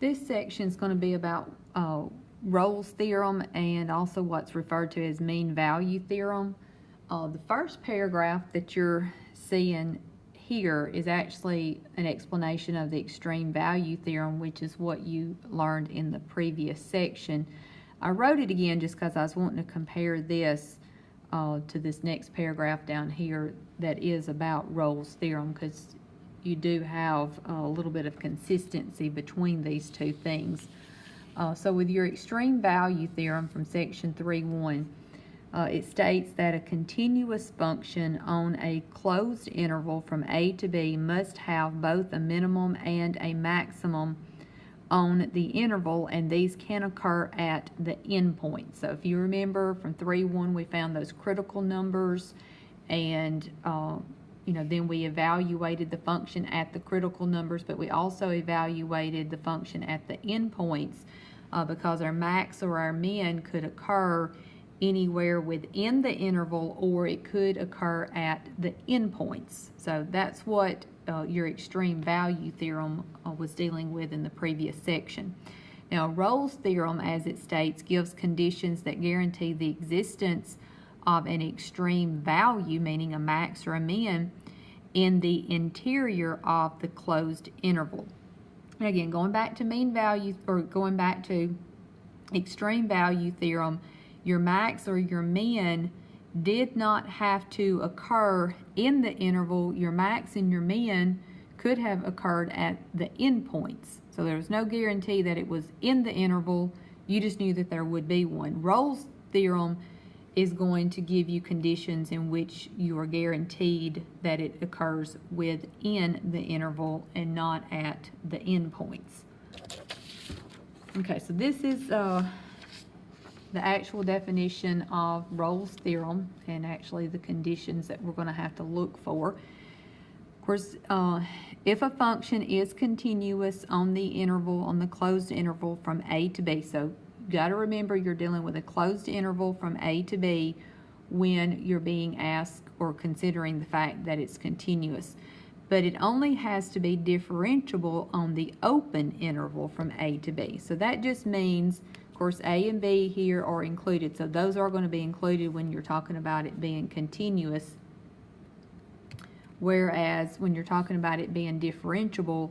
This section is going to be about Rolle's theorem and also what's referred to as mean value theorem. The first paragraph that you're seeing here is actually an explanation of the extreme value theorem, which is what you learned in the previous section. I wrote it again just because I was wanting to compare this to this next paragraph down here that is about Rolle's theorem, because you do have a little bit of consistency between these two things. So with your extreme value theorem from section 3.1, it states that a continuous function on a closed interval from A to B must have both a minimum and a maximum on the interval, and these can occur at the endpoint. So if you remember from 3.1, we found those critical numbers, and then we evaluated the function at the critical numbers, but we also evaluated the function at the endpoints because our max or our min could occur anywhere within the interval, or it could occur at the endpoints. So that's what your extreme value theorem was dealing with in the previous section. Now, Rolle's theorem, as it states, gives conditions that guarantee the existence of an extreme value, meaning a max or a min, in the interior of the closed interval. And again, going back to mean value, or going back to extreme value theorem, your max or your min did not have to occur in the interval. Your max and your min could have occurred at the endpoints. So there was no guarantee that it was in the interval. You just knew that there would be one. Rolle's theorem is going to give you conditions in which you are guaranteed that it occurs within the interval and not at the endpoints. Okay, so this is the actual definition of Rolle's theorem, and actually the conditions that we're going to have to look for. Of course, if a function is continuous on the interval, on the closed interval from A to B, so you got to remember you're dealing with a closed interval from A to B when you're being asked or considering the fact that it's continuous. But it only has to be differentiable on the open interval from A to B. So that just means, of course, A and B here are included. So those are going to be included when you're talking about it being continuous. Whereas when you're talking about it being differentiable,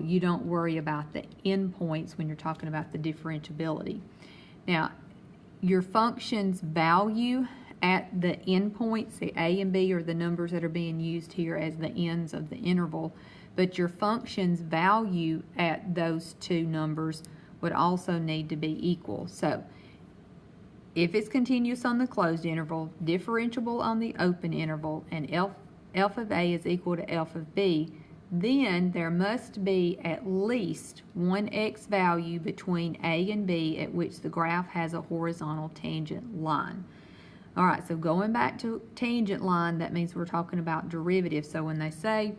you don't worry about the endpoints when you're talking about the differentiability. Now, your function's value at the endpoints, the A and B are the numbers that are being used here as the ends of the interval, but your function's value at those two numbers would also need to be equal. So if it's continuous on the closed interval, differentiable on the open interval, and f of A is equal to f of B, then there must be at least one x value between A and B at which the graph has a horizontal tangent line. All right, so going back to tangent line, that means we're talking about derivatives. So when they say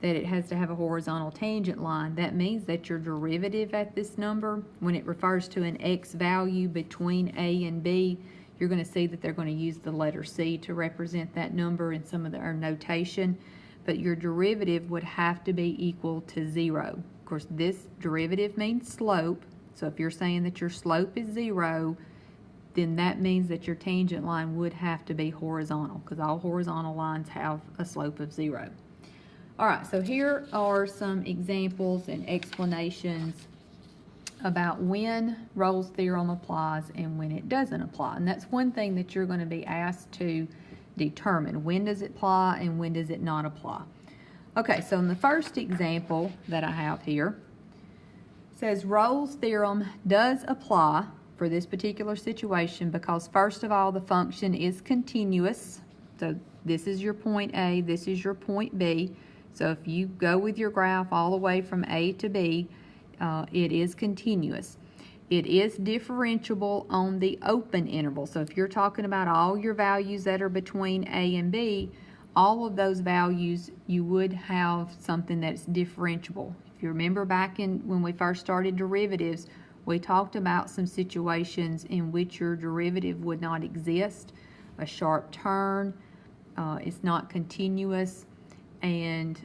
that it has to have a horizontal tangent line, that means that your derivative at this number, when it refers to an x value between A and B, you're going to see that they're going to use the letter C to represent that number in some of our notation. But your derivative would have to be equal to 0. Of course, this derivative means slope. So if you're saying that your slope is 0, then that means that your tangent line would have to be horizontal, because all horizontal lines have a slope of 0. All right, so here are some examples and explanations about when Rolle's theorem applies and when it doesn't apply. And that's one thing that you're going to be asked to determine. When does it apply and when does it not apply? Okay, so in the first example that I have here, it says Rolle's theorem does apply for this particular situation because, first of all, the function is continuous. So this is your point A, this is your point B. So if you go with your graph all the way from A to B, it is continuous. It is differentiable on the open interval. So if you're talking about all your values that are between A and B, all of those values, you would have something that's differentiable. If you remember back when we first started derivatives, we talked about some situations in which your derivative would not exist. A sharp turn, it's not continuous. and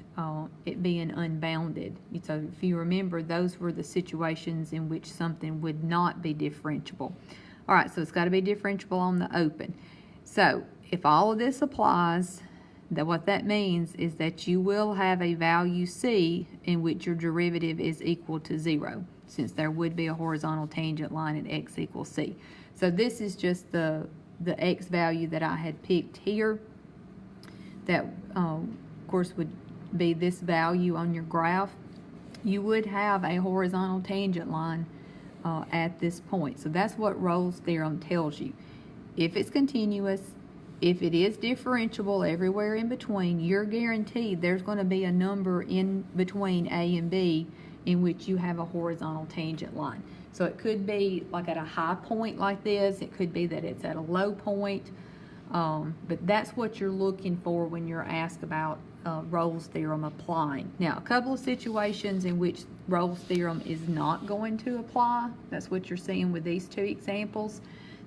it being unbounded. So if you remember, those were the situations in which something would not be differentiable. All right, so it's got to be differentiable on the open. So if all of this applies, what that means is that you will have a value C in which your derivative is equal to 0, since there would be a horizontal tangent line at x equals C. So this is just the x value that I had picked here. That, of course, would be this value on your graph. You would have a horizontal tangent line at this point. So that's what Rolle's theorem tells you. If it's continuous, if it is differentiable everywhere in between, you're guaranteed there's going to be a number in between A and B in which you have a horizontal tangent line. So it could be like at a high point like this. It could be that it's at a low point. But that's what you're looking for when you're asked about Rolle's theorem applying. Now, a couple of situations in which Rolle's theorem is not going to apply. That's what you're seeing with these two examples.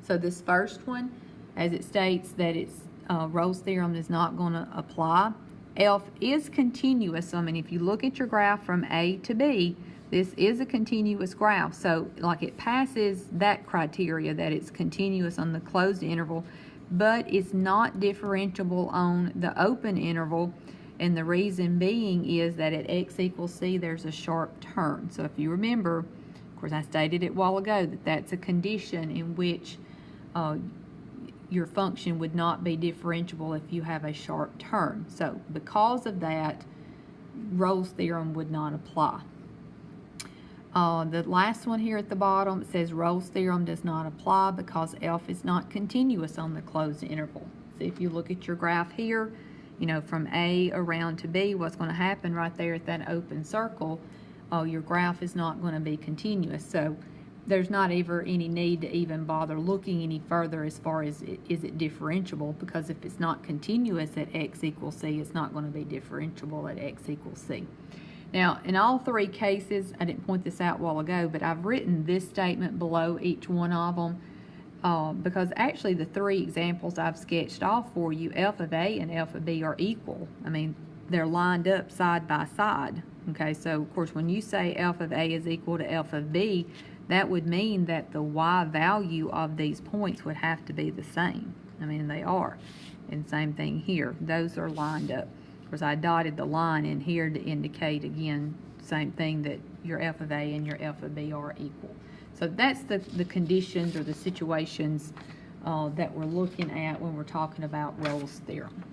So this first one, as it states that it's Rolle's theorem is not going to apply. F is continuous. So, I mean, if you look at your graph from A to B, this is a continuous graph. So, like, it passes that criteria that it's continuous on the closed interval, but it's not differentiable on the open interval. And the reason being is that at x equals C, there's a sharp turn. So if you remember, of course, I stated it a while ago that that's a condition in which your function would not be differentiable if you have a sharp turn. So because of that, Rolle's theorem would not apply. The last one here at the bottom, it says Rolle's theorem does not apply because F is not continuous on the closed interval. So if you look at your graph here, you know, from A around to B, what's going to happen right there at that open circle, your graph is not going to be continuous. So there's not ever any need to even bother looking any further as far as is it differentiable, because if it's not continuous at x equals C, it's not going to be differentiable at x equals C. Now, in all three cases, I didn't point this out a while ago, but I've written this statement below each one of them because actually the three examples I've sketched off for you, f of A and f of B are equal. I mean, they're lined up side by side. Okay, so of course when you say f of A is equal to f of B, that would mean that the y value of these points would have to be the same. I mean, they are. And same thing here. Those are lined up. Of course, I dotted the line in here to indicate, again, same thing, that your f of A and your f of B are equal. So that's the conditions or the situations that we're looking at when we're talking about Rolle's theorem.